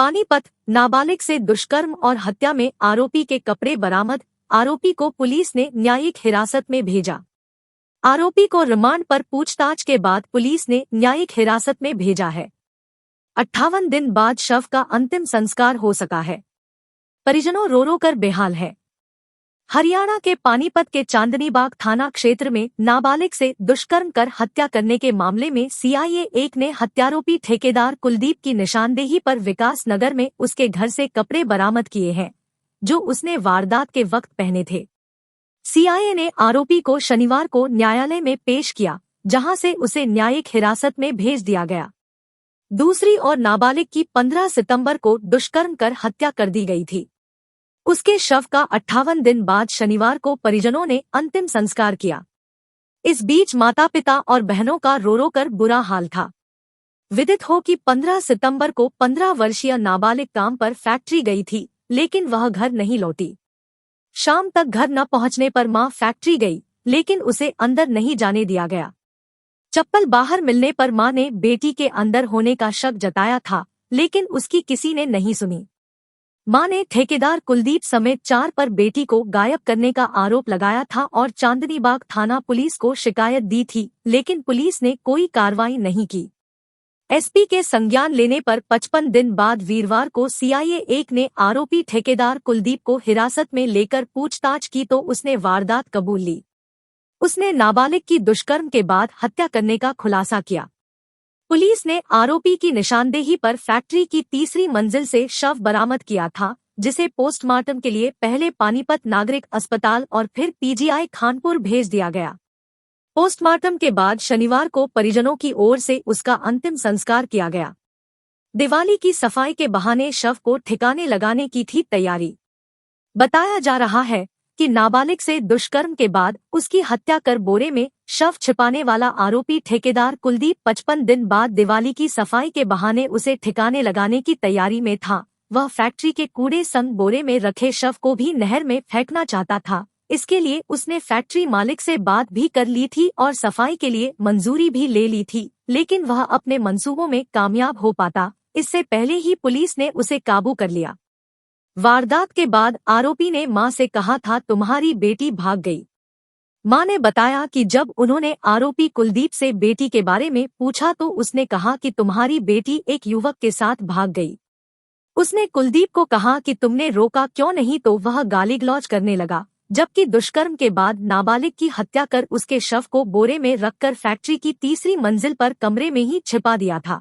पानीपत, नाबालिग से दुष्कर्म और हत्या में आरोपी के कपड़े बरामद। आरोपी को पुलिस ने न्यायिक हिरासत में भेजा। आरोपी को रिमांड पर पूछताछ के बाद पुलिस ने न्यायिक हिरासत में भेजा है। 58 दिन बाद शव का अंतिम संस्कार हो सका है। परिजनों रो रो कर बेहाल है। हरियाणा के पानीपत के चांदनीबाग थाना क्षेत्र में नाबालिग से दुष्कर्म कर हत्या करने के मामले में सीआईए 1 ने हत्यारोपी ठेकेदार कुलदीप की निशानदेही पर विकास नगर में उसके घर से कपड़े बरामद किए हैं, जो उसने वारदात के वक्त पहने थे। सीआईए ने आरोपी को शनिवार को न्यायालय में पेश किया, जहां से उसे न्यायिक हिरासत में भेज दिया गया। दूसरी ओर नाबालिग की 15 सितंबर को दुष्कर्म कर हत्या कर दी गई थी। उसके शव का 58 दिन बाद शनिवार को परिजनों ने अंतिम संस्कार किया। इस बीच माता पिता और बहनों का रो रो कर बुरा हाल था। विदित हो कि 15 सितंबर को 15 वर्षीय नाबालिग काम पर फैक्ट्री गई थी, लेकिन वह घर नहीं लौटी। शाम तक घर न पहुंचने पर मां फैक्ट्री गई, लेकिन उसे अंदर नहीं जाने दिया गया। चप्पल बाहर मिलने पर मां ने बेटी के अंदर होने का शक जताया था, लेकिन उसकी किसी ने नहीं सुनी। मां ने ठेकेदार कुलदीप समेत 4 पर बेटी को गायब करने का आरोप लगाया था और चांदनीबाग थाना पुलिस को शिकायत दी थी, लेकिन पुलिस ने कोई कार्रवाई नहीं की। एसपी के संज्ञान लेने पर 55 दिन बाद वीरवार को सीआईए 1 ने आरोपी ठेकेदार कुलदीप को हिरासत में लेकर पूछताछ की तो उसने वारदात कबूल ली। उसने नाबालिग की दुष्कर्म के बाद हत्या करने का खुलासा किया। पुलिस ने आरोपी की निशानदेही पर फैक्ट्री की 3री मंजिल से शव बरामद किया था, जिसे पोस्टमार्टम के लिए पहले पानीपत नागरिक अस्पताल और फिर पीजीआई खानपुर भेज दिया गया। पोस्टमार्टम के बाद शनिवार को परिजनों की ओर से उसका अंतिम संस्कार किया गया। दिवाली की सफाई के बहाने शव को ठिकाने लगाने की थी तैयारी। बताया जा रहा है कि नाबालिग से दुष्कर्म के बाद उसकी हत्या कर बोरे में शव छिपाने वाला आरोपी ठेकेदार कुलदीप 55 दिन बाद दिवाली की सफाई के बहाने उसे ठिकाने लगाने की तैयारी में था। वह फैक्ट्री के कूड़े संग बोरे में रखे शव को भी नहर में फेंकना चाहता था। इसके लिए उसने फैक्ट्री मालिक से बात भी कर ली थी और सफाई के लिए मंजूरी भी ले ली थी, लेकिन वह अपने मंसूबों में कामयाब हो पाता, इससे पहले ही पुलिस ने उसे काबू कर लिया। वारदात के बाद आरोपी ने मां से कहा था, तुम्हारी बेटी भाग गई। मां ने बताया कि जब उन्होंने आरोपी कुलदीप से बेटी के बारे में पूछा तो उसने कहा कि तुम्हारी बेटी एक युवक के साथ भाग गई। उसने कुलदीप को कहा कि तुमने रोका क्यों नहीं, तो वह गाली-गलौज करने लगा, जबकि दुष्कर्म के बाद नाबालिग की हत्या कर उसके शव को बोरे में रखकर फैक्ट्री की 3री मंजिल पर कमरे में ही छिपा दिया था।